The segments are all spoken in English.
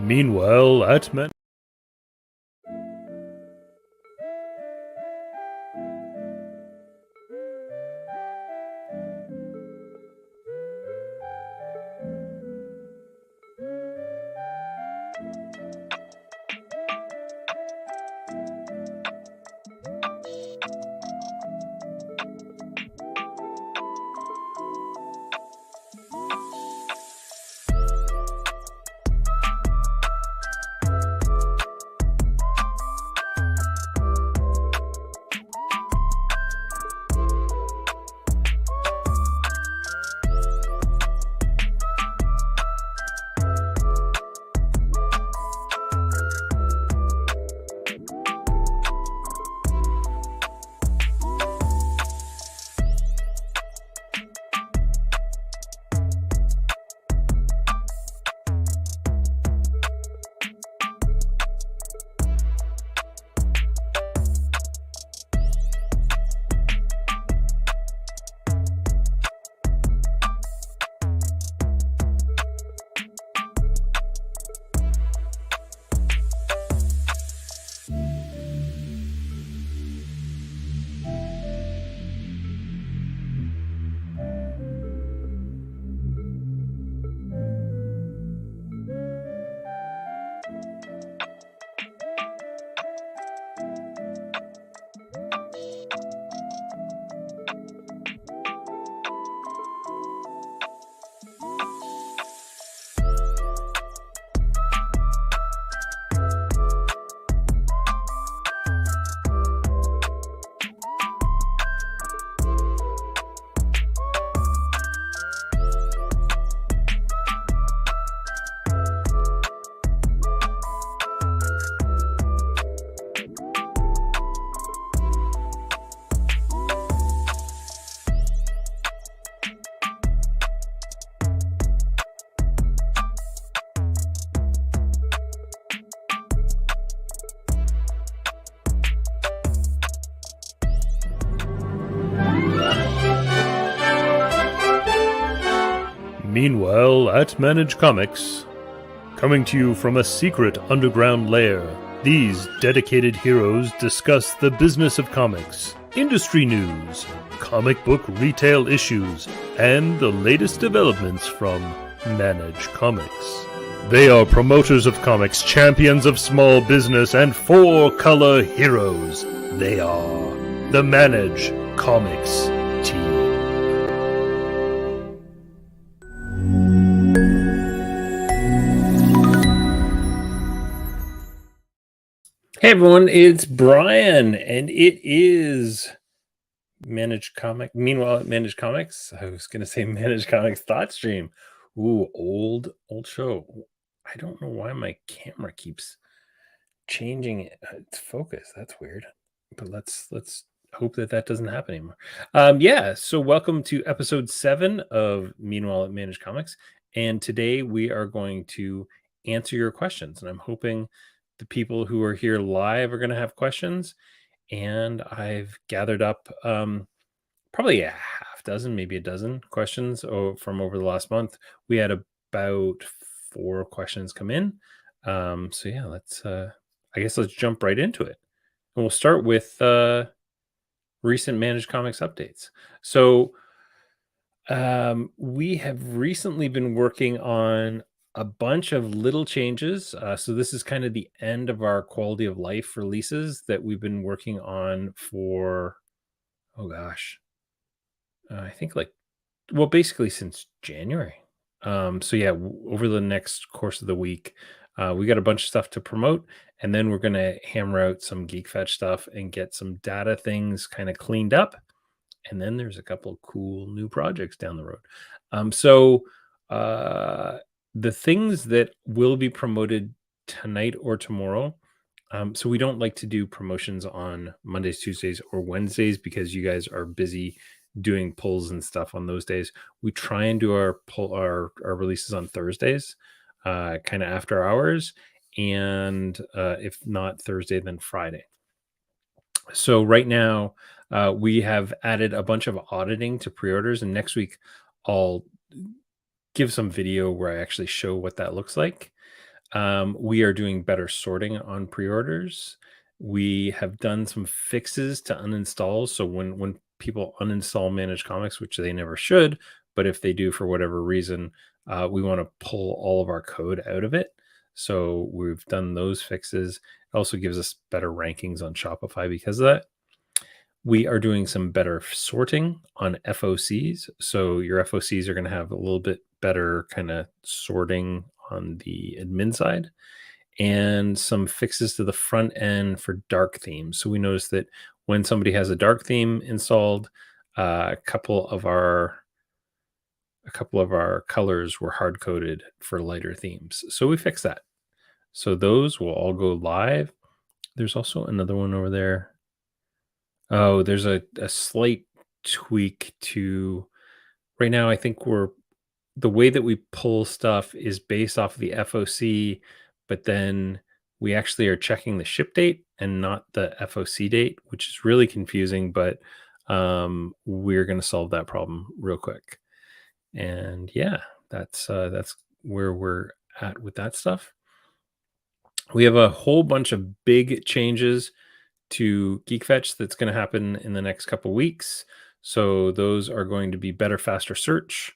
Meanwhile, at Man. Meanwhile, at Manage Comics, coming to you from a secret underground lair, these dedicated heroes discuss the business of comics, industry news, comic book retail issues, and the latest developments from Manage Comics. They are promoters of comics, champions of small business, and four-color heroes. They are the Manage Comics team. Hey everyone, it's Brian, and it is Meanwhile, at Manage Comics. I was going to say Manage Comics Thought Stream. Ooh, old show. I don't know why my camera keeps changing its focus. That's weird. But let's hope that doesn't happen anymore. So welcome to episode 7 of Meanwhile at Manage Comics, and today we are going to answer your questions, and I'm hoping the people who are here live are going to have questions, and I've gathered up probably a half dozen, maybe a dozen questions from over the last month. We had about 4 questions come in. Let's jump right into it, and we'll start with recent Managed Comics updates. So we have recently been working on a bunch of little changes. So this is kind of the end of our quality of life releases that we've been working on for, I think basically since January. Over the next course of the week, we got a bunch of stuff to promote, and then we're going to hammer out some Geek Fetch stuff and get some data things kind of cleaned up. And then there's a couple of cool new projects down the road. The things that will be promoted tonight or tomorrow. So we don't like to do promotions on Mondays, Tuesdays, or Wednesdays because you guys are busy doing pulls and stuff on those days. We try and do our releases on Thursdays, kind of after hours, and if not Thursday, then Friday. So right now, we have added a bunch of auditing to pre-orders, and next week I'll give some video where I actually show what that looks like. We are doing better sorting on pre-orders. We have done some fixes to uninstalls. So when people uninstall Managed Comics, which they never should, but if they do for whatever reason, we want to pull all of our code out of it. So we've done those fixes. It also gives us better rankings on Shopify because of that. We are doing some better sorting on FOCs. So your FOCs are going to have a little bit better kind of sorting on the admin side, and some fixes to the front end for dark themes. So we noticed that when somebody has a dark theme installed, a couple of our colors were hard coded for lighter themes. So we fixed that. So those will all go live. There's also another one over there. Oh, there's a slight tweak to right now. I think we're the way that we pull stuff is based off of the FOC, but then we actually are checking the ship date and not the FOC date, which is really confusing, but we're going to solve that problem real quick. And yeah, that's where we're at with that stuff. We have a whole bunch of big changes to GeekFetch that's going to happen in the next couple weeks. So those are going to be better, faster search.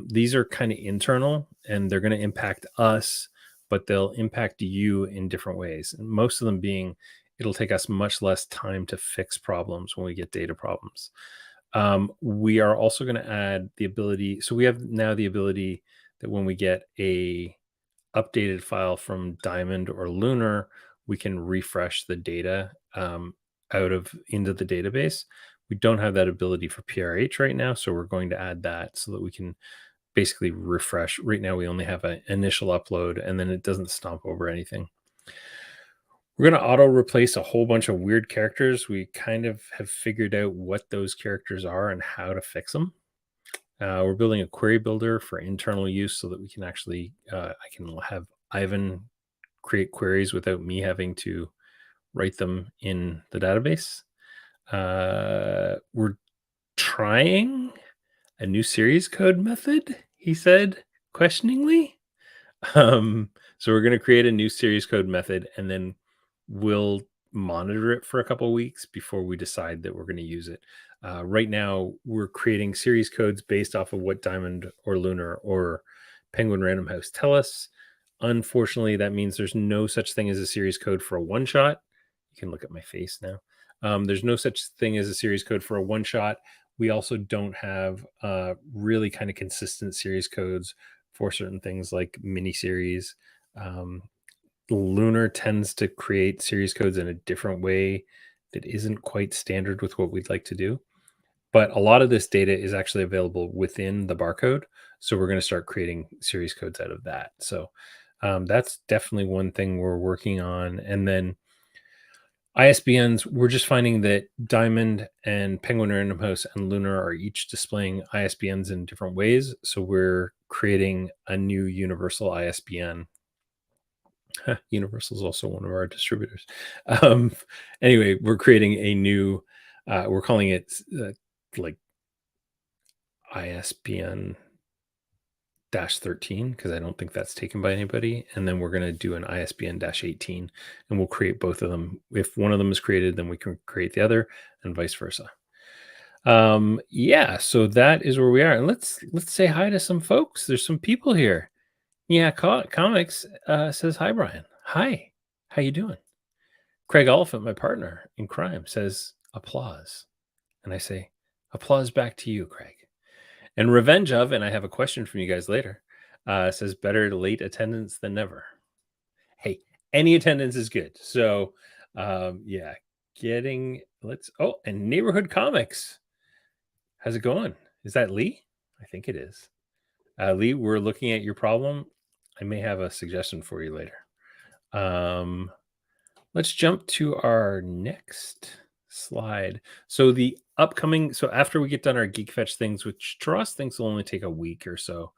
These are kind of internal and they're going to impact us, but they'll impact you in different ways. And most of them being, it'll take us much less time to fix problems when we get data problems. We are also going to add the ability. So we have now the ability that when we get a updated file from Diamond or Lunar, we can refresh the data out of into the database. We don't have that ability for PRH right now, so we're going to add that so that we can basically refresh. Right now, we only have an initial upload, and then it doesn't stomp over anything. We're going to auto replace a whole bunch of weird characters. We kind of have figured out what those characters are and how to fix them. We're building a query builder for internal use so that we can actually, I can have Ivan create queries without me having to write them in the database. We're trying a new series code method, he said questioningly. So we're going to create a new series code method and then we'll monitor it for a couple of weeks before we decide that we're going to use it. Right now, we're creating series codes based off of what Diamond or Lunar or Penguin Random House tell us. Unfortunately, that means there's no such thing as a series code for a one shot. You can look at my face now. There's no such thing as a series code for a one shot. We also don't have really kind of consistent series codes for certain things like miniseries. Lunar tends to create series codes in a different way that isn't quite standard with what we'd like to do. But a lot of this data is actually available within the barcode. So we're going to start creating series codes out of that. So that's definitely one thing we're working on. And then ISBNs, we're just finding that Diamond and Penguin Random House and Lunar are each displaying ISBNs in different ways. So we're creating a new universal ISBN. Universal is also one of our distributors. Anyway, we're creating a new, we're calling it like ISBN -13 because I don't think that's taken by anybody. And then we're going to do an ISBN -18 and we'll create both of them. If one of them is created, then we can create the other and vice versa. Yeah, so that is where we are. And let's say hi to some folks. There's some people here. Yeah, Comics says hi, Brian. Hi, how you doing? Craig Oliphant, my partner in crime, says applause. And I say, applause back to you, Craig. And Revenge of, and I have a question from you guys later, says better late attendance than never. Hey, any attendance is good. So, yeah, and Neighborhood Comics. How's it going? Is that Lee? I think it is. Lee, we're looking at your problem. I may have a suggestion for you later. Let's jump to our next slide. So after we get done our GeekFetch things, which to us things will only take a week or so,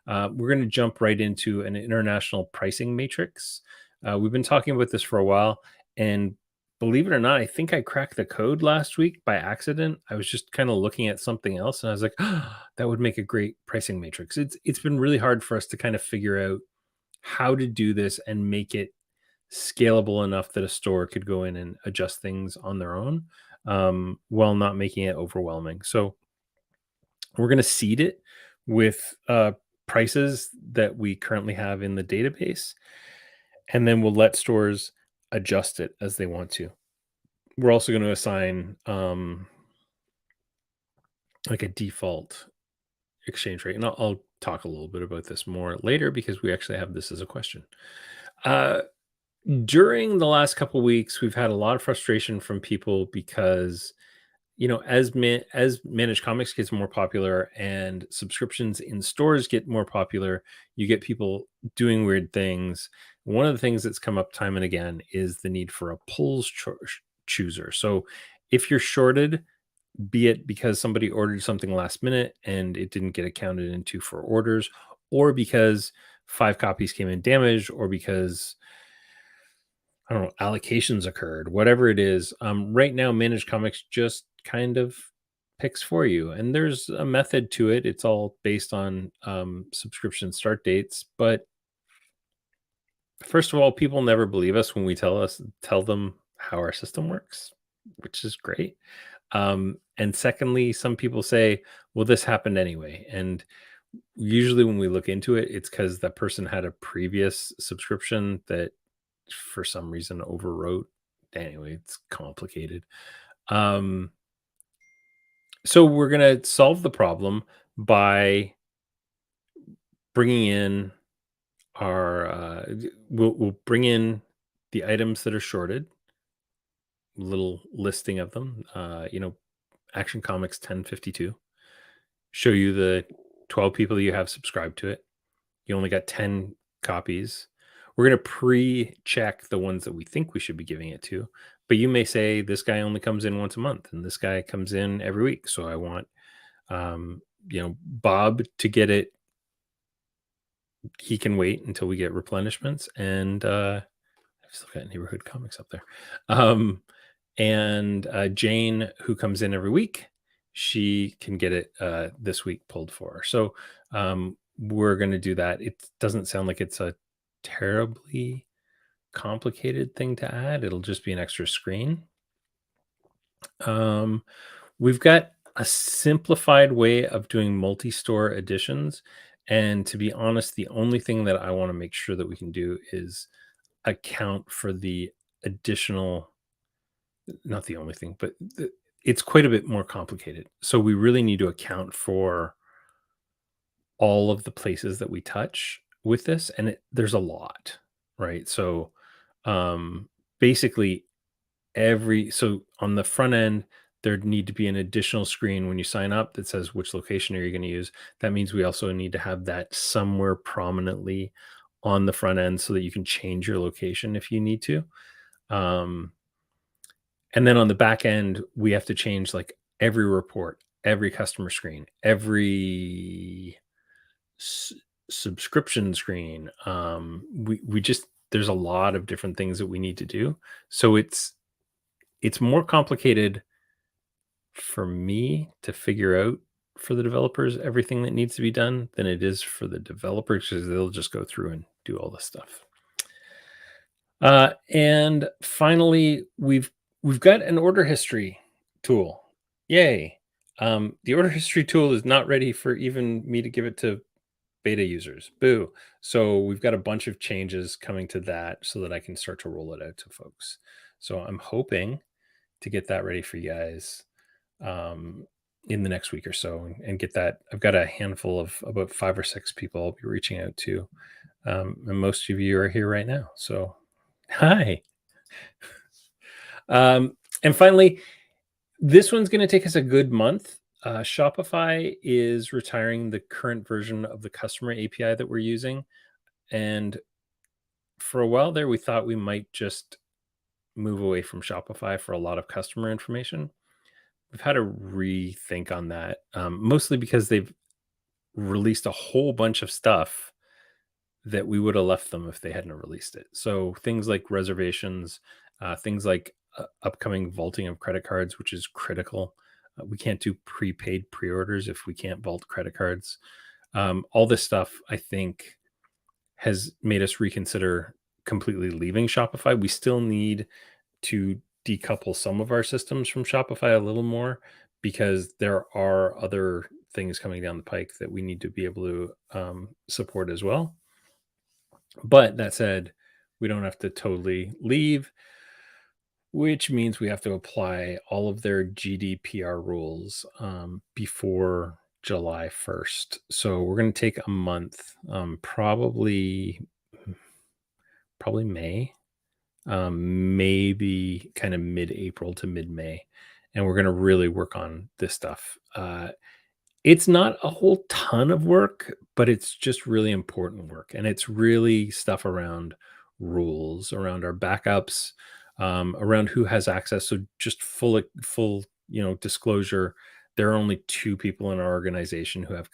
we're going to jump right into an international pricing matrix. We've been talking about this for a while, and believe it or not, I think I cracked the code last week by accident. I was just kind of looking at something else, and I was like, oh, that would make a great pricing matrix. It's been really hard for us to kind of figure out how to do this and make it scalable enough that a store could go in and adjust things on their own, while not making it overwhelming. So we're going to seed it with prices that we currently have in the database, and then we'll let stores adjust it as they want to. We're also going to assign like a default exchange rate, and I'll talk a little bit about this more later because we actually have this as a question. Uh, During the last couple weeks, we've had a lot of frustration from people because, as managed comics gets more popular and subscriptions in stores get more popular, you get people doing weird things. One of the things that's come up time and again is the need for a chooser. So if you're shorted, be it because somebody ordered something last minute and it didn't get accounted into for orders, or because 5 copies came in damaged, or because I don't know, allocations occurred, whatever it is. Right now, Managed Comics just kind of picks for you, and there's a method to it. It's all based on subscription start dates. But first of all, people never believe us when we tell them how our system works, which is great. And secondly, some people say, "Well, this happened anyway," and usually when we look into it, it's because that person had a previous subscription that for some reason overwrote. Anyway, it's complicated. Um, so we're gonna solve the problem by bringing in we'll bring in the items that are shorted, little listing of them. Action Comics 1052. Show you the 12 people you have subscribed to it. You only got 10 copies. We're going to pre-check the ones that we think we should be giving it to. But you may say this guy only comes in once a month and this guy comes in every week. So I want Bob to get it. He can wait until we get replenishments. And I've still got neighborhood comics up there. And Jane, who comes in every week, she can get it this week pulled for her. So we're going to do that. It doesn't sound like it's a terribly complicated thing to add. It'll just be an extra screen. We've got a simplified way of doing multi-store editions. And to be honest, the only thing that I want to make sure that we can do is account for the additional, not the only thing, but it's quite a bit more complicated. So we really need to account for all of the places that we touch with this, and there's a lot, right? So basically so on the front end, there'd need to be an additional screen when you sign up that says which location are you going to use. That means we also need to have that somewhere prominently on the front end so that you can change your location if you need to. And then on the back end, we have to change like every report, every customer screen, every subscription screen. We just there's a lot of different things that we need to do. So it's more complicated for me to figure out for the developers everything that needs to be done than it is for the developers because they'll just go through and do all this stuff. And finally, we've got an order history tool. Yay! The order history tool is not ready for even me to give it to beta users. Boo! So we've got a bunch of changes coming to that so that I can start to roll it out to folks. So I'm hoping to get that ready for you guys in the next week or so and get that. I've got a handful of about 5 or 6 people I'll be reaching out to. And most of you are here right now. So hi. And finally, this one's going to take us a good month. Shopify is retiring the current version of the customer API that we're using. And for a while there, we thought we might just move away from Shopify for a lot of customer information. We've had to rethink on that, mostly because they've released a whole bunch of stuff that we would have left them if they hadn't released it. So things like reservations, things like upcoming vaulting of credit cards, which is critical. We can't do prepaid pre-orders if we can't vault credit cards. All this stuff, I think, has made us reconsider completely leaving Shopify. We still need to decouple some of our systems from Shopify a little more because there are other things coming down the pike that we need to be able to support as well. But that said, we don't have to totally leave, which means we have to apply all of their GDPR rules before July 1st. So we're going to take a month, probably May, maybe kind of mid-April to mid-May, and we're going to really work on this stuff. It's not a whole ton of work, but it's just really important work, and it's really stuff around rules, around our backups, around who has access. So just full, disclosure. There are only two people in our organization who have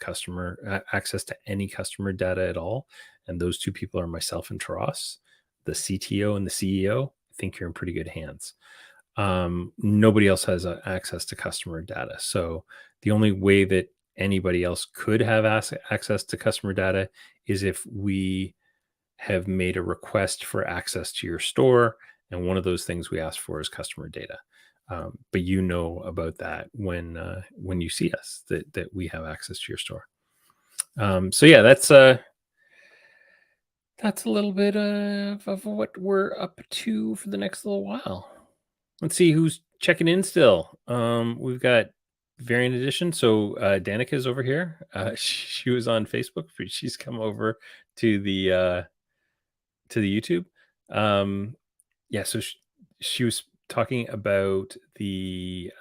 access to any customer data at all, and those two people are myself and Taras, the CTO and the CEO. I think you're in pretty good hands. Nobody else has access to customer data. So the only way that anybody else could have access to customer data is if we have made a request for access to your store. And one of those things we ask for is customer data. But you know about that when you see us that we have access to your store. So yeah, that's a little bit of what we're up to for the next little while. Let's see who's checking in still. We've got Variant Edition. So Danica's over here. She was on Facebook, but she's come over to the YouTube. Yeah, so she was talking about the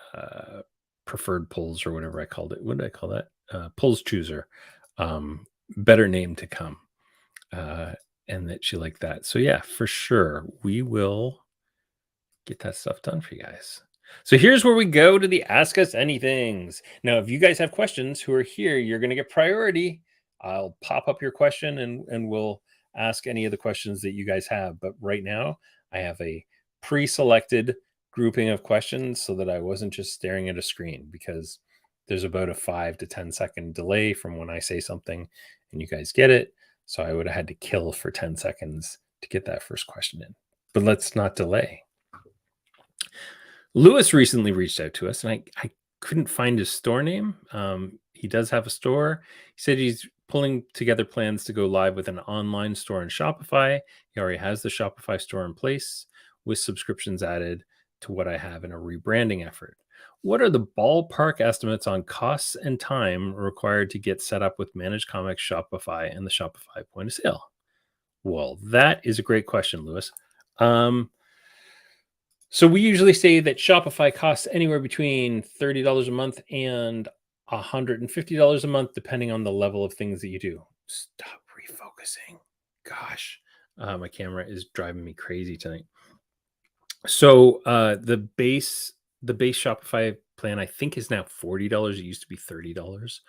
preferred polls or whatever I called it. What did I call that? Polls chooser. Better name to come. And that she liked that. So yeah, for sure, we will get that stuff done for you guys. So here's where we go to the Ask Us Anythings. Now, if you guys have questions who are here, you're going to get priority. I'll pop up your question and we'll ask any of the questions that you guys have. But right now, I have a pre-selected grouping of questions so that I wasn't just staring at a screen, because there's about a 5 to 10 second delay from when I say something and you guys get it. So I would have had to kill for 10 seconds to get that first question in. But let's not delay. Lewis recently reached out to us, and I couldn't find his store name. He does have a store. He said he's pulling together plans to go live with an online store in Shopify. He already has the Shopify store in place with subscriptions added to what I have in a rebranding effort. What are the ballpark estimates on costs and time required to get set up with Managed Comics, Shopify, and the Shopify point of sale? Well, that is a great question, Lewis. So we usually say that Shopify costs anywhere between $30 a month and $150 a month, depending on the level of things that you do. Stop refocusing. Gosh, my camera is driving me crazy tonight. So the base Shopify plan, I think, is now $40. It used to be $30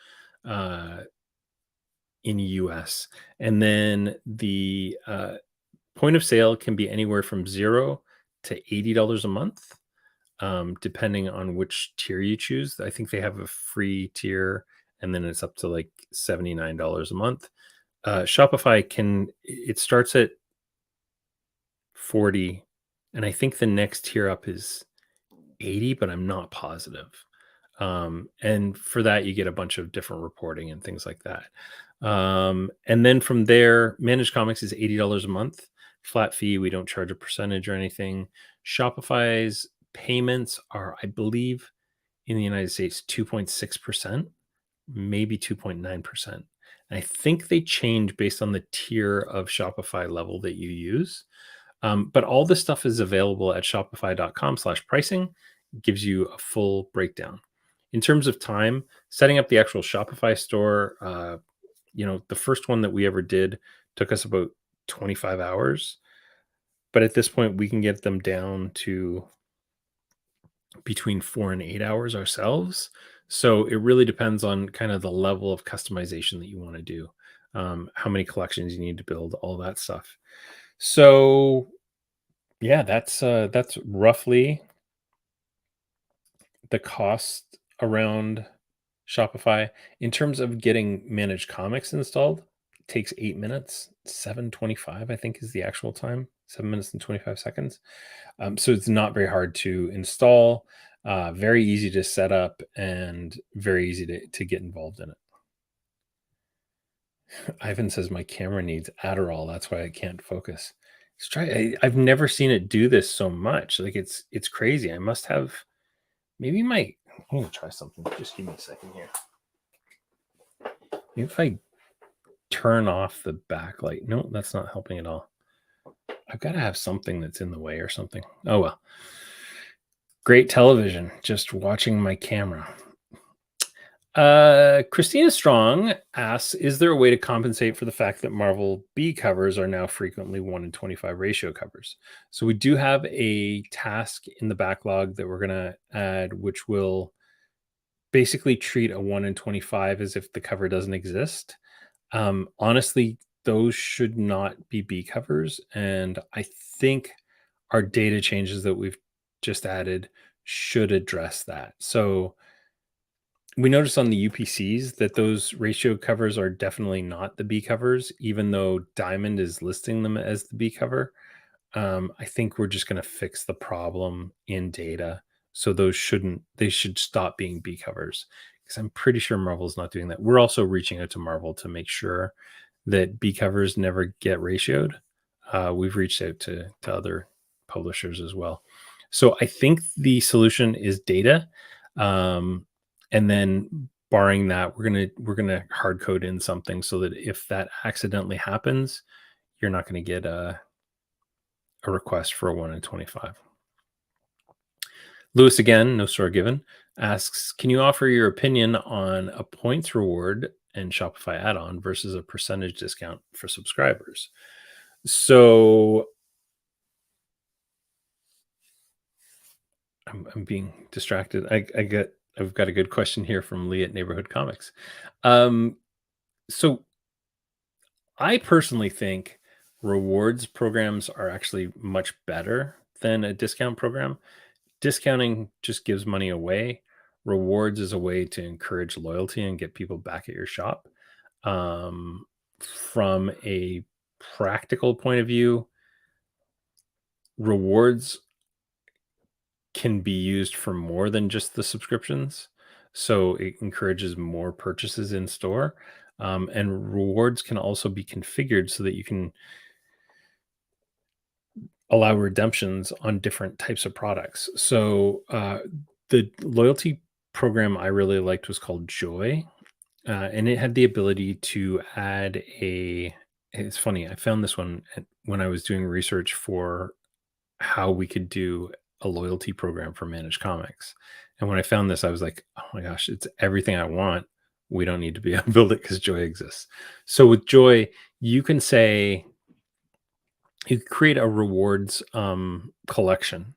in US. And then the point of sale can be anywhere from $0 to $80 a month, depending on which tier you choose. I think they have a free tier, and then it's up to like $79 a month. Shopify it starts at 40, and I think the next tier up is 80, but I'm not positive. And for that, you get a bunch of different reporting and things like that. And then from there, Managed Comics is $80 a month. Flat fee. We don't charge a percentage or anything. Shopify's payments are, I believe, in the United States, 2.6%, maybe 2.9%. And I think they change based on the tier of Shopify level that you use. But all this stuff is available at shopify.com/pricing. Gives you a full breakdown. In terms of time, setting up the actual Shopify store, the first one that we ever did took us about 25 hours. But at this point, we can get them down to between 4 and 8 hours ourselves. So it really depends on kind of the level of customization that you want to do, how many collections you need to build, all that stuff. So yeah, that's roughly the cost around Shopify. In terms of getting Managed Comics installed, takes 8 minutes, 7:25, I think is the actual time, 7 minutes and 25 seconds. So it's not very hard to install, very easy to set up, and very easy to get involved in it. Ivan says my camera needs Adderall. That's why I can't focus. I've never seen it do this so much. Like it's crazy. I must have maybe my. I'm gonna try something. Just give me a second here. Maybe if I turn off the backlight. No, that's not helping at all. I've got to have something that's in the way or something. Oh well. Great television. Just watching my camera. Christina Strong asks, is there a way to compensate for the fact that Marvel B covers are now frequently 1 in 25 ratio covers? So we do have a task in the backlog that we're going to add, which will basically treat a 1 in 25 as if the cover doesn't exist. Honestly, those should not be B covers. And I think our data changes that we've just added should address that. So we noticed on the UPCs that those ratio covers are definitely not the B covers, even though Diamond is listing them as the B cover. I think we're just going to fix the problem in data. So they should stop being B covers because I'm pretty sure Marvel's not doing that. We're also reaching out to Marvel to make sure that B covers never get ratioed. We've reached out to other publishers as well. So I think the solution is data. And then barring that, we're gonna hard code in something so that if that accidentally happens, you're not going to get a request for a 1 in 25. Lewis again, no store given, asks, can you offer your opinion on a points reward and Shopify add-on versus a percentage discount for subscribers? So I'm being distracted. I've got a good question here from Lee at Neighborhood Comics. So I personally think rewards programs are actually much better than a discount program. Discounting just gives money away. Rewards is a way to encourage loyalty and get people back at your shop. From a practical point of view, rewards can be used for more than just the subscriptions. So it encourages more purchases in store. And rewards can also be configured so that you can allow redemptions on different types of products. So the loyalty program I really liked was called Joy, and it had the ability to add a. It's funny. I found this one when I was doing research for how we could do a loyalty program for Managed Comics, and when I found this, I was like, "Oh my gosh, it's everything I want." We don't need to be able to build it because Joy exists. So with Joy, you can say you could create a rewards collection,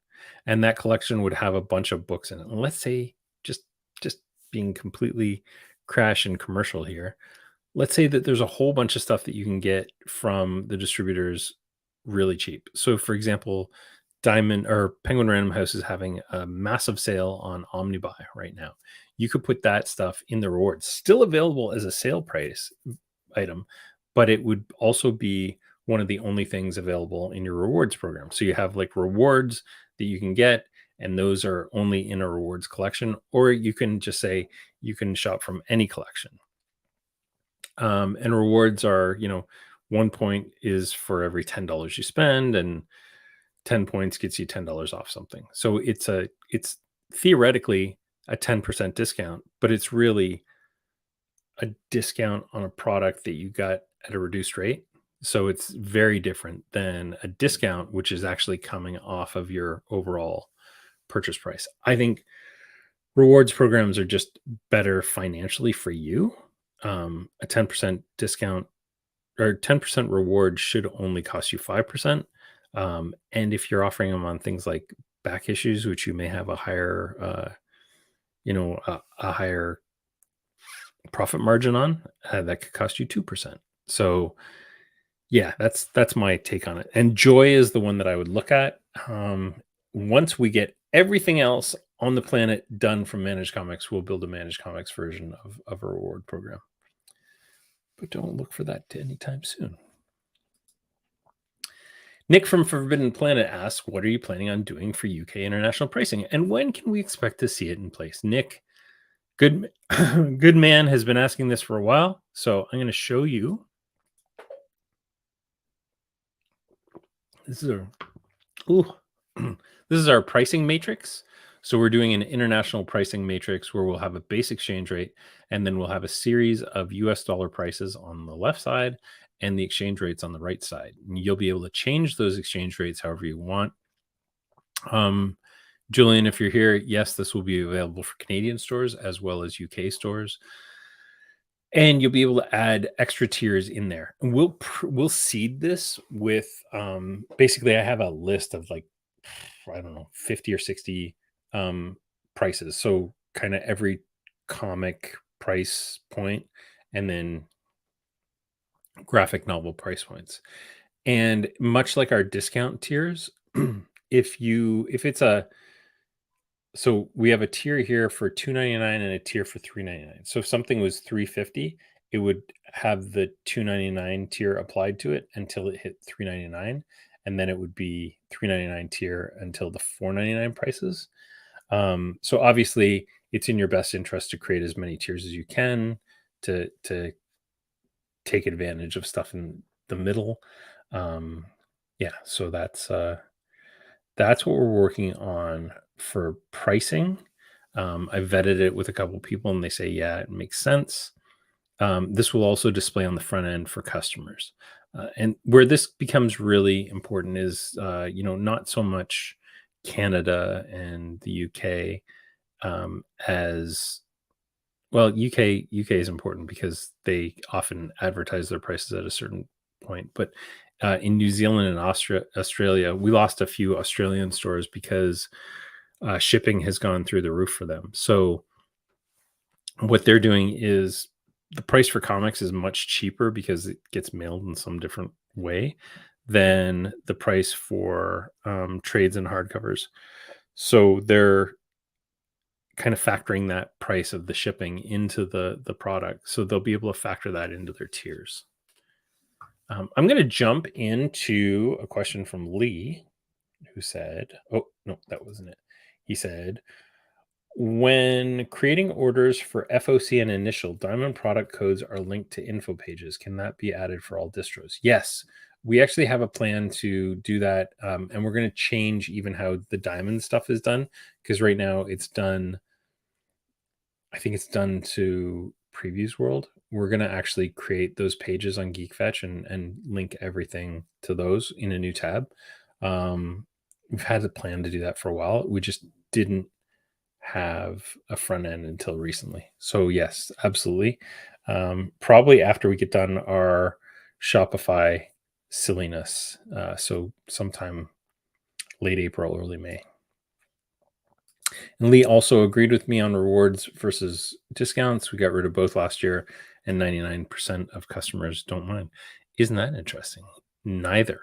and that collection would have a bunch of books in it. And let's say just just being completely crash and commercial here, let's say that there's a whole bunch of stuff that you can get from the distributors really cheap. So for example, Diamond or Penguin Random House is having a massive sale on Omnibuy right now. You could put that stuff in the rewards, still available as a sale price item, but it would also be one of the only things available in your rewards program. So you have like rewards that you can get, and those are only in a rewards collection, or you can just say you can shop from any collection. And rewards are, 1 point is for every $10 you spend, and 10 points gets you $10 off something. So it's theoretically a 10% discount, but it's really a discount on a product that you got at a reduced rate. So it's very different than a discount, which is actually coming off of your overall purchase price. I think rewards programs are just better financially for you. A 10% discount or 10% reward should only cost you 5%. And if you're offering them on things like back issues, which you may have a higher, a higher profit margin on, that could cost you 2%. So yeah, that's my take on it. And Joy is the one that I would look at. Once we get everything else on the planet done from Managed Comics, we'll build a Managed Comics version of a reward program. but don't look for that anytime soon. Nick from Forbidden Planet asks, what are you planning on doing for UK international pricing? And when can we expect to see it in place? Nick, good, good man, has been asking this for a while. So I'm going to show you. This is a, ooh, this is our pricing matrix. So we're doing an international pricing matrix where we'll have a base exchange rate, and then we'll have a series of US dollar prices on the left side and the exchange rates on the right side. And you'll be able to change those exchange rates however you want. Julian, if you're here, yes, this will be available for Canadian stores as well as UK stores. And you'll be able to add extra tiers in there. And we'll seed this with basically I have a list of like, I don't know, 50 or 60 prices. So kind of every comic price point and then graphic novel price points. And much like our discount tiers, if it's a so we have a tier here for $2.99 and a tier for $3.99. So if something was $3.50, it would have the $2.99 tier applied to it until it hit $3.99, and then it would be $3.99 tier until the $4.99 prices. So obviously, it's in your best interest to create as many tiers as you can to take advantage of stuff in the middle. Yeah, so that's what we're working on for pricing. I vetted it with a couple people and they say, yeah, it makes sense. This will also display on the front end for customers. And where this becomes really important is, not so much Canada and the UK as well. UK is important because they often advertise their prices at a certain point, but in New Zealand and Australia, we lost a few Australian stores because shipping has gone through the roof for them. So what they're doing is the price for comics is much cheaper because it gets mailed in some different way than the price for trades and hardcovers. So they're kind of factoring that price of the shipping into the product. So they'll be able to factor that into their tiers. I'm going to jump into a question from Lee, who said, oh, no, that wasn't it. He said, when creating orders for FOC and initial, Diamond product codes are linked to info pages. Can that be added for all distros? Yes, we actually have a plan to do that. And we're going to change even how the Diamond stuff is done, because right now it's done, I think it's done to Previews World. We're going to actually create those pages on GeekFetch and link everything to those in a new tab. We've had a plan to do that for a while. We just didn't have a front end until recently. So yes, absolutely. Probably after we get done our Shopify silliness. So sometime late April, early May. And Lee also agreed with me on rewards versus discounts. We got rid of both last year, and 99% of customers don't mind. Isn't that interesting? Neither.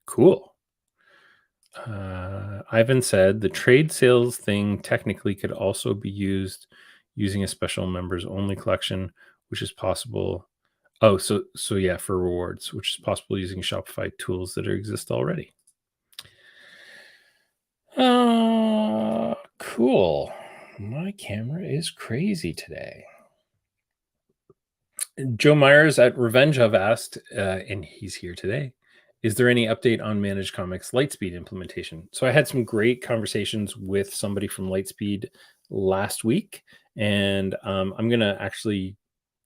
Cool. Ivan said the trade sales thing technically could also be used using a special members only collection, which is possible. Oh, so yeah, for rewards, which is possible using Shopify tools that exist already. Cool. My camera is crazy today. Joe Myers at Revenge have asked, and he's here today. Is there any update on Managed Comics Lightspeed implementation? So I had some great conversations with somebody from Lightspeed last week, and I'm going to actually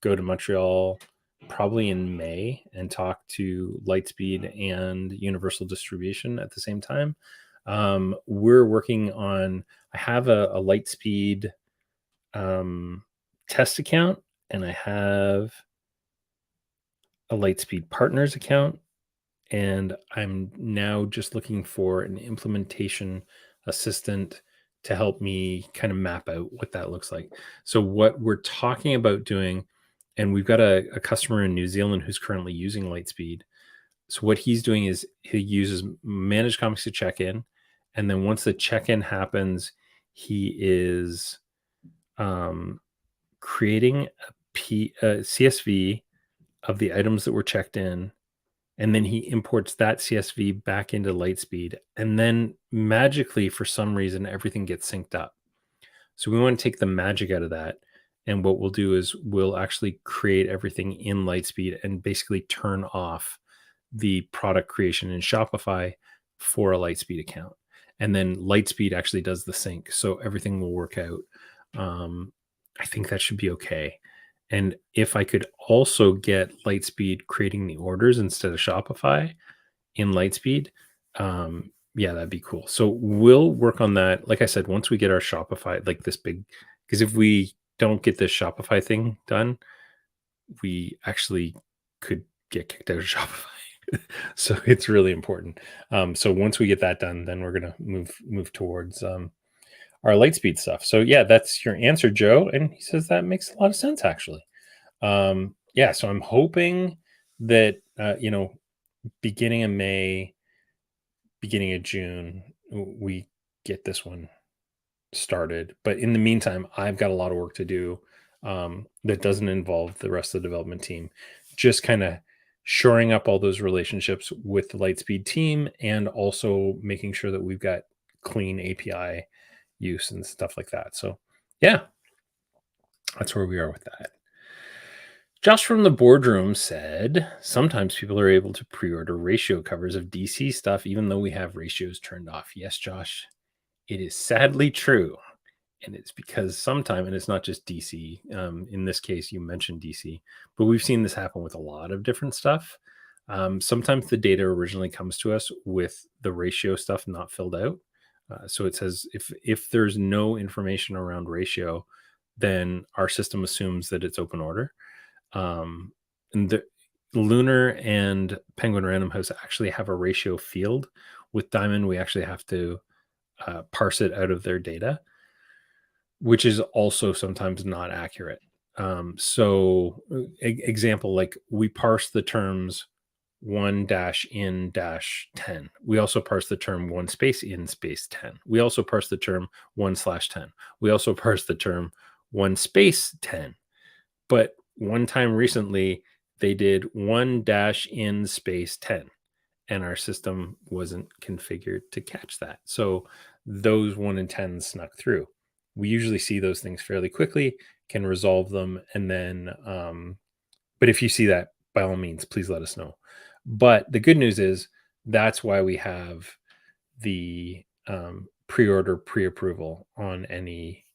go to Montreal probably in May and talk to Lightspeed and Universal Distribution at the same time. We're working on, I have a Lightspeed test account, and I have a Lightspeed partners account, and I'm now just looking for an implementation assistant to help me kind of map out what that looks like. So what we're talking about doing, and we've got a customer in New Zealand who's currently using Lightspeed. So what he's doing is he uses Managed Comics to check in, and then once the check-in happens, he is creating a CSV of the items that were checked in, and then he imports that CSV back into Lightspeed, and then magically, for some reason, everything gets synced up. So we want to take the magic out of that. And what we'll do is we'll actually create everything in Lightspeed and basically turn off the product creation in Shopify for a Lightspeed account. And then Lightspeed actually does the sync. So everything will work out. Um, I think that should be okay. And if I could also get Lightspeed creating the orders instead of Shopify in Lightspeed, yeah, that'd be cool. So we'll work on that. Like I said, once we get our Shopify, like this big, because if we don't get this Shopify thing done, we actually could get kicked out of Shopify. So it's really important. So once we get that done, then we're gonna move towards our Lightspeed stuff. So yeah, that's your answer, Joe. And he says that makes a lot of sense actually. Yeah, so I'm hoping that beginning of May, beginning of June, we get this one started. But in the meantime, I've got a lot of work to do that doesn't involve the rest of the development team. Just kind of shoring up all those relationships with the Lightspeed team and also making sure that we've got clean API use and stuff like that. So, yeah, that's where we are with that. Josh from the boardroom said, sometimes people are able to pre-order ratio covers of DC stuff, even though we have ratios turned off. Yes, Josh, it is sadly true. And it's because sometimes, and it's not just DC, in this case, you mentioned DC, but we've seen this happen with a lot of different stuff. Sometimes the data originally comes to us with the ratio stuff not filled out. So it says if there's no information around ratio, then our system assumes that it's open order. And the Lunar and Penguin Random House actually have a ratio field. With Diamond, we actually have to parse it out of their data, which is also sometimes not accurate. Example, like we parse the terms 1 dash in dash 10. We also parse the term 1 space in space 10. We also parse the term 1 slash 10. We also parse the term 1 space 10. But one time recently, they did 1 dash in space 10, and our system wasn't configured to catch that. So those 1 and 10 snuck through. We usually see those things fairly quickly, can resolve them, and then, but if you see that, by all means, please let us know. But the good news is that's why we have the pre-order pre-approval on any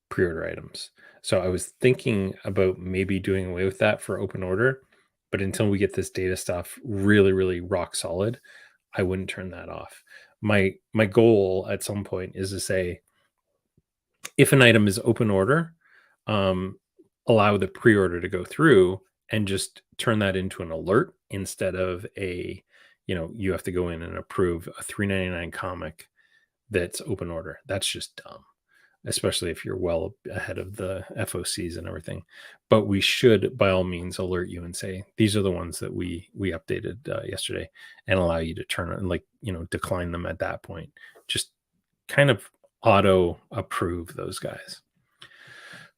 pre-order items. So I was thinking about maybe doing away with that for open order, but until we get this data stuff really, really rock solid, I wouldn't turn that off. My goal at some point is to say, if an item is open order, um, allow the pre-order to go through and just turn that into an alert instead of you have to go in and approve a $3.99 comic that's open order. That's just dumb, especially if you're well ahead of the FOCs and everything. But we should, by all means, alert you and say these are the ones that we updated yesterday, and allow you to turn it, like decline them at that point. Just kind of auto approve those guys.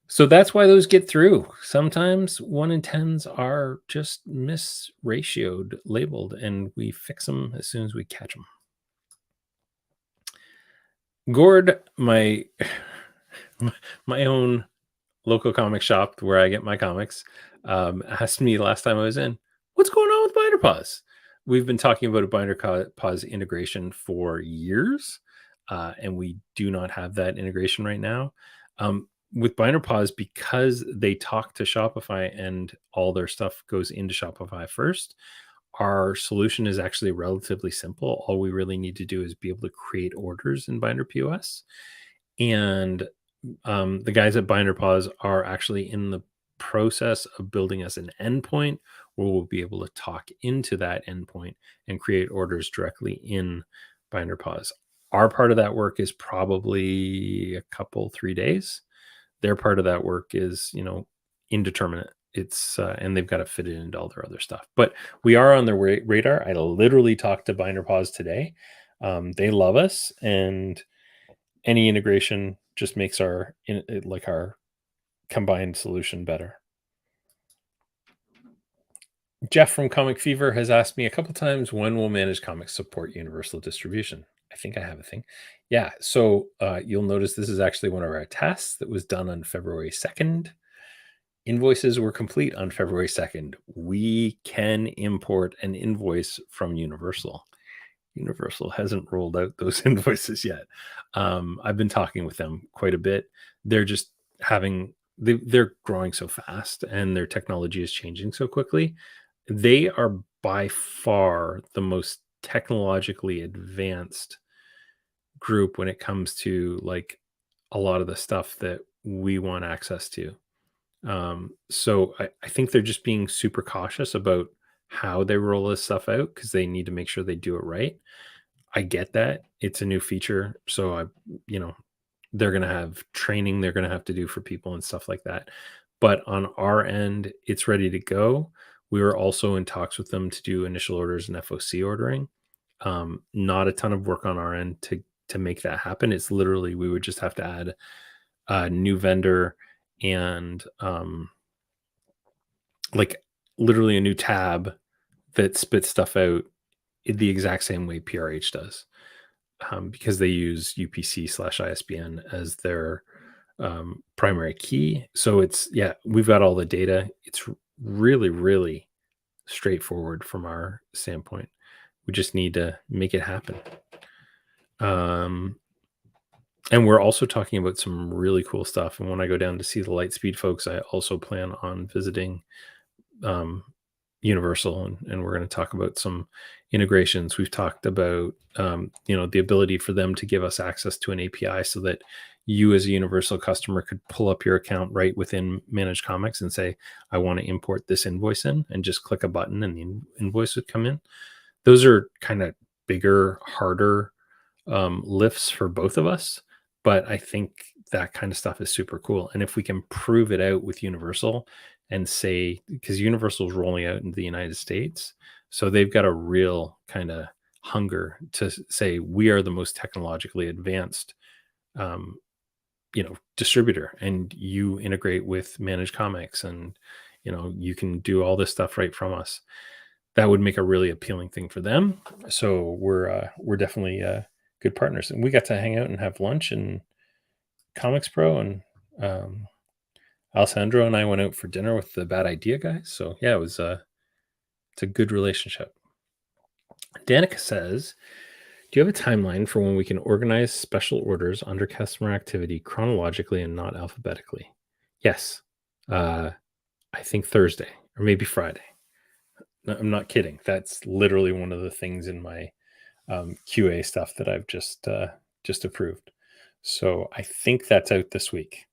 So that's why those get through. Sometimes 1 in 10s are just misratioed, labeled, and we fix them as soon as we catch them. Gord, my own local comic shop where I get my comics, asked me last time I was in, what's going on with Binder Paws? We've been talking about a Paws integration for years, and we do not have that integration right now. With Binder Paws, because they talk to Shopify and all their stuff goes into Shopify first, our solution is actually relatively simple. All we really need to do is be able to create orders in Binder POS. And the guys at Binder Paws are actually in the process of building us an endpoint where we'll be able to talk into that endpoint and create orders directly in Binder Paws. Our part of that work is probably a couple, 3 days. Their part of that work is, indeterminate. It's and they've got to fit it into all their other stuff. But we are on their radar. I literally talked to Binder Paws today. They love us, and any integration just makes our combined solution better. Jeff from Comic Fever has asked me a couple times, when will Managed Comics support universal distribution? I think I have a thing. Yeah. So you'll notice this is actually one of our tests that was done on February 2nd. Invoices were complete on February 2nd. We can import an invoice from Universal. Universal hasn't rolled out those invoices yet. I've been talking with them quite a bit. They're just they're growing so fast and their technology is changing so quickly. They are by far the most technologically advanced group when it comes to like a lot of the stuff that we want access to. So I think they're just being super cautious about how they roll this stuff out because they need to make sure they do it right. I get that. It's a new feature. So you know, they're going to have training they're going to have to do for people and stuff like that. But on our end, it's ready to go. We were also in talks with them to do initial orders and FOC ordering. Not a ton of work on our end to make that happen. It's literally we would just have to add a new vendor and like literally a new tab that spits stuff out the exact same way PRH does, because they use UPC/ISBN as their primary key. So it's we've got all the data. It's really, really straightforward from our standpoint. We just need to make it happen. And we're also talking about some really cool stuff. And when I go down to see the Lightspeed folks, I also plan on visiting Universal, and we're going to talk about some integrations. We've talked about the ability for them to give us access to an API so that you as a Universal customer could pull up your account right within Managed Comics and say, I want to import this invoice in, and just click a button and the invoice would come in. Those are kind of bigger, harder lifts for both of us, but I think that kind of stuff is super cool. And if we can prove it out with Universal and say, because Universal is rolling out in the United States, so they've got a real kind of hunger to say we are the most technologically advanced distributor, and you integrate with Managed Comics, and you can do all this stuff right from us. That would make a really appealing thing for them. So we're definitely good partners, and we got to hang out and have lunch and Comics Pro, and Alessandro and I went out for dinner with the Bad Idea guys. So yeah, it's a good relationship. Danica says, do you have a timeline for when we can organize special orders under customer activity chronologically and not alphabetically? Yes. I think Thursday or maybe Friday. No, I'm not kidding. That's literally one of the things in my QA stuff that I've just approved. So I think that's out this week.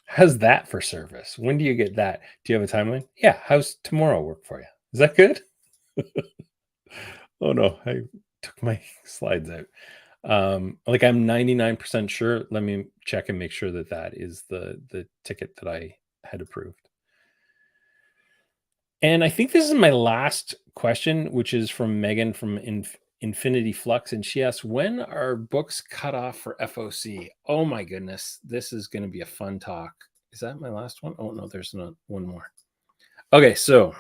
How's that for service? When do you get that? Do you have a timeline? Yeah. How's tomorrow work for you? Is that good? Oh no, I took my slides out. Like I'm 99% sure. Let me check and make sure that is the ticket that I had approved. And I think this is my last question, which is from Megan from Infinity Flux. And she asks, when are books cut off for FOC? Oh my goodness. This is going to be a fun talk. Is that my last one? Oh no, there's not one more. Okay. So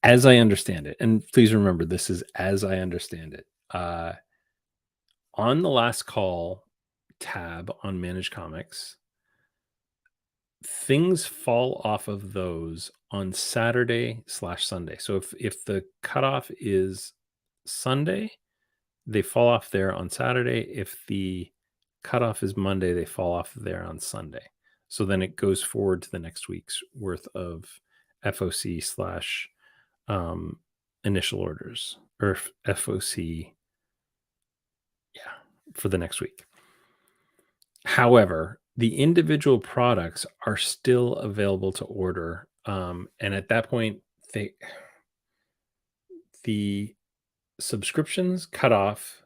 as I understand it, and please remember, this is as I understand it, on the last call tab on Managed Comics, things fall off of those on Saturday/Sunday. So if the cutoff is Sunday, they fall off there on Saturday. If the cutoff is Monday, they fall off there on Sunday. So then it goes forward to the next week's worth of FOC slash initial orders, or FOC, for the next week. However, the individual products are still available to order. And at that point, the subscriptions cut off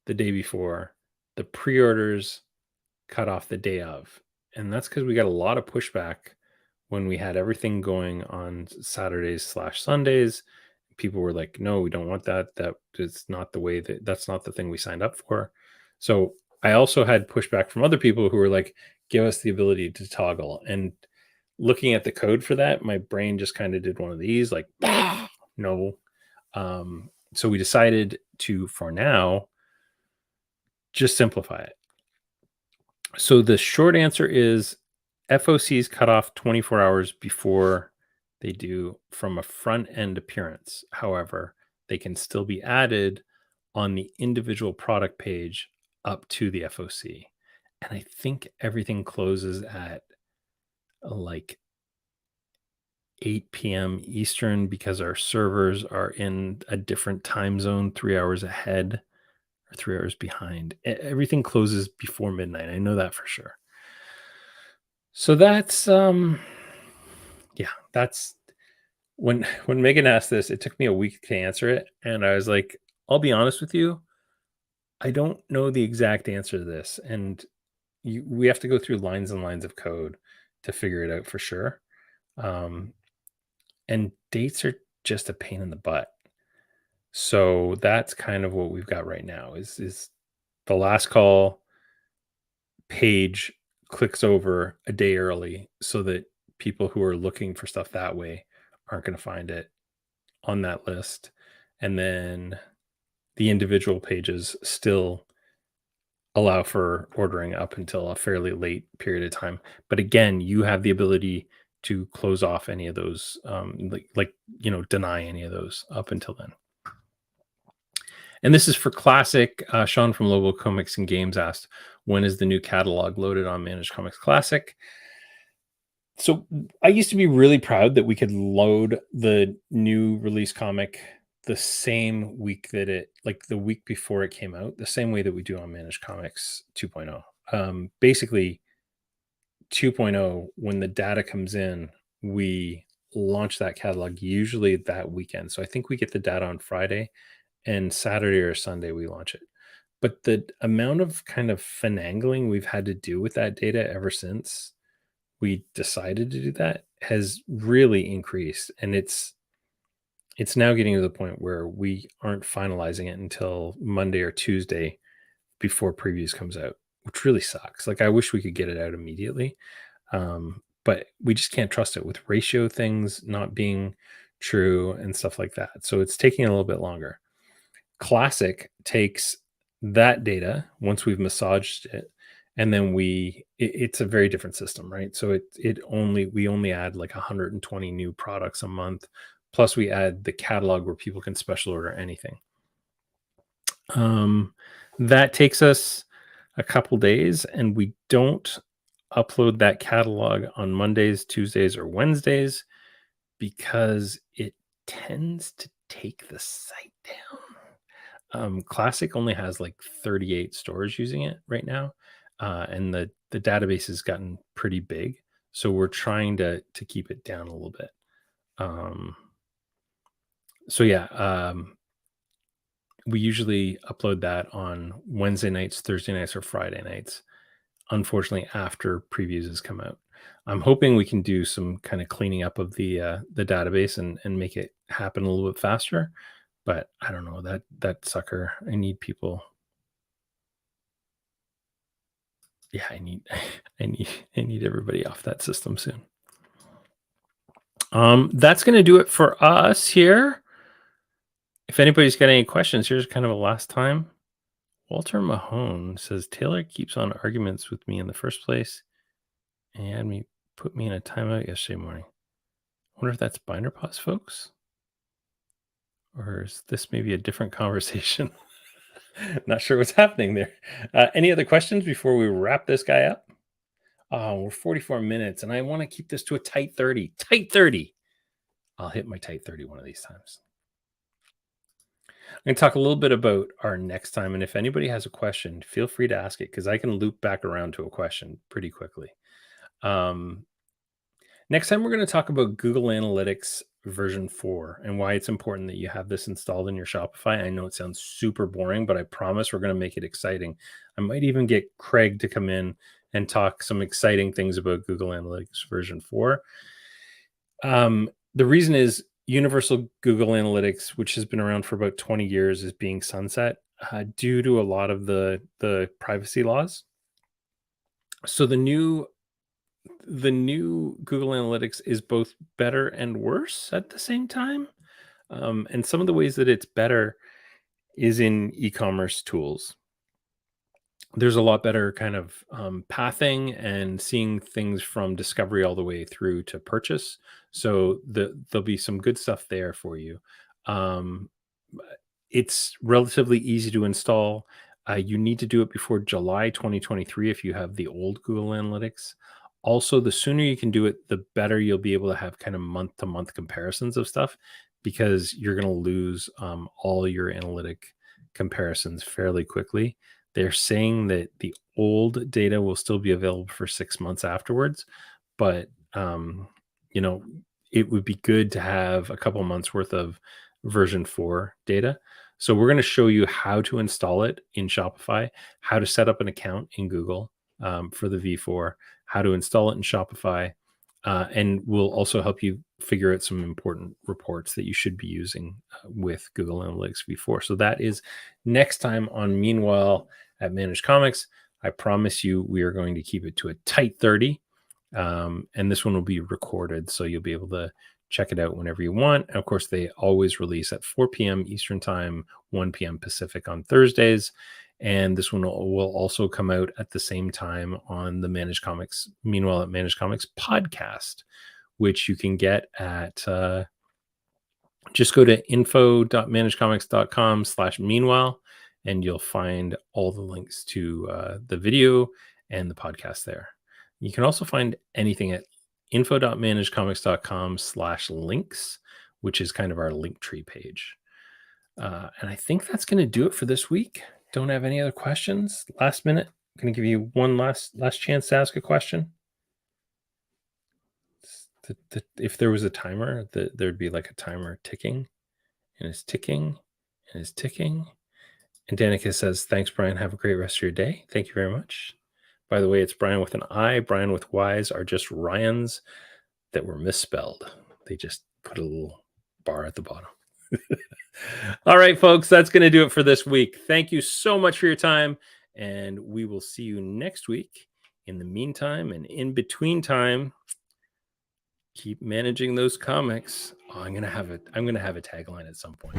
the day before, the pre-orders cut off the day of. And that's because we got a lot of pushback when we had everything going on Saturdays/Sundays. People were like, no, we don't want that. That is not the way that's not the thing we signed up for. So I also had pushback from other people who were like, give us the ability to toggle. And looking at the code for that, my brain just kind of did one of these, like, no. So we decided to, for now, just simplify it. So the short answer is FOCs cut off 24 hours before they do from a front end appearance. However, they can still be added on the individual product page up to the FOC. And I think everything closes at like 8 p.m. Eastern because our servers are in a different time zone, 3 hours ahead or 3 hours behind. Everything closes before midnight. I know that for sure. So that's yeah, that's when Megan asked this, it took me a week to answer it. And I was like, I'll be honest with you, I don't know the exact answer to this. And we have to go through lines and lines of code to figure it out for sure. Um, and dates are just a pain in the butt. So that's kind of what we've got right now is the last call page clicks over a day early so that people who are looking for stuff that way aren't going to find it on that list. And then the individual pages still allow for ordering up until a fairly late period of time. But again, you have the ability to close off any of those, deny any of those up until then. And this is for Classic. Sean from Lobo Comics and Games asked, when is the new catalog loaded on Managed Comics Classic? So I used to be really proud that we could load the new release comic the same week that like the week before it came out, the same way that we do on Managed Comics 2.0. Basically, 2.0, when the data comes in, we launch that catalog usually that weekend. So I think we get the data on Friday, and Saturday or Sunday we launch it. But the amount of kind of finagling we've had to do with that data ever since we decided to do that has really increased, and it's now getting to the point where we aren't finalizing it until Monday or Tuesday before previews comes out, which really sucks. Like I wish we could get it out immediately, but we just can't trust it with ratio things not being true and stuff like that. So it's taking a little bit longer. Classic takes that data once we've massaged it, and then it's a very different system, right? So we only add like 120 new products a month, plus we add the catalog where people can special order anything. That takes us a couple days, and we don't upload that catalog on Mondays, Tuesdays, or Wednesdays because it tends to take the site down. Classic only has like 38 stores using it right now, and the database has gotten pretty big, so we're trying to keep it down a little bit. So yeah, we usually upload that on Wednesday nights, Thursday nights, or Friday nights. Unfortunately, after previews has come out, I'm hoping we can do some kind of cleaning up of the database and make it happen a little bit faster. But I don't know, that sucker. I need people. Yeah, I need I need everybody off that system soon. That's gonna do it for us here. If anybody's got any questions, here's kind of a last time. Walter Mahone says Taylor keeps on arguments with me in the first place and had me put me in a timeout yesterday morning. I wonder if that's binder pause, folks, or is this maybe a different conversation? Not sure what's happening there. Any other questions before we wrap this guy up? Oh, we're 44 minutes, and I want to keep this to a tight 30. Tight 30. I'll hit my tight 30 one of these times. I'm going to talk a little bit about our next time, and if anybody has a question, feel free to ask it because I can loop back around to a question pretty quickly. Next time, we're going to talk about Google Analytics version 4 and why it's important that you have this installed in your Shopify. I know it sounds super boring, but I promise we're going to make it exciting. I might even get Craig to come in and talk some exciting things about Google Analytics version 4. The reason is Universal Google Analytics, which has been around for about 20 years, is being sunset due to a lot of the privacy laws. So the new the new Google Analytics is both better and worse at the same time. And some of the ways that it's better is in e-commerce tools. There's a lot better kind of pathing and seeing things from discovery all the way through to purchase. So there'll be some good stuff there for you. Um, it's relatively easy to install. You need to do it before July 2023 if you have the old Google Analytics. Also, the sooner you can do it, the better you'll be able to have kind of month to month comparisons of stuff because you're going to lose all your analytic comparisons fairly quickly. They're saying that the old data will still be available for 6 months afterwards, but you know, it would be good to have a couple months worth of version 4 data. So we're going to show you how to install it in Shopify, how to set up an account in Google for the V4, how to install it in Shopify, and we'll also help you figure out some important reports that you should be using with Google Analytics V4. So that is next time on Meanwhile at Managed Comics. I promise you we are going to keep it to a tight 30. And this one will be recorded, so you'll be able to check it out whenever you want. And of course, they always release at 4 p.m. Eastern Time, 1 p.m. Pacific on Thursdays. And this one will also come out at the same time on the Managed Comics, Meanwhile at Managed Comics podcast, which you can get at just go to info.managedcomics.com/meanwhile, and you'll find all the links to the video and the podcast there. You can also find anything at info.managedcomics.com/links, which is kind of our link tree page. And I think that's going to do it for this week. Don't have any other questions. Last minute, I'm going to give you one last chance to ask a question. If there was a timer, there'd be like a timer ticking, and it's ticking, and it's ticking. And Danica says, "Thanks, Brian. Have a great rest of your day." Thank you very much. By the way, it's Brian with an I. Brian with Y's are just Ryans that were misspelled. They just put a little bar at the bottom. All right, folks, that's going to do it for this week. Thank you so much for your time, and we will see you next week. In the meantime and in between time, keep managing those comics. Oh, I'm gonna have a tagline at some point.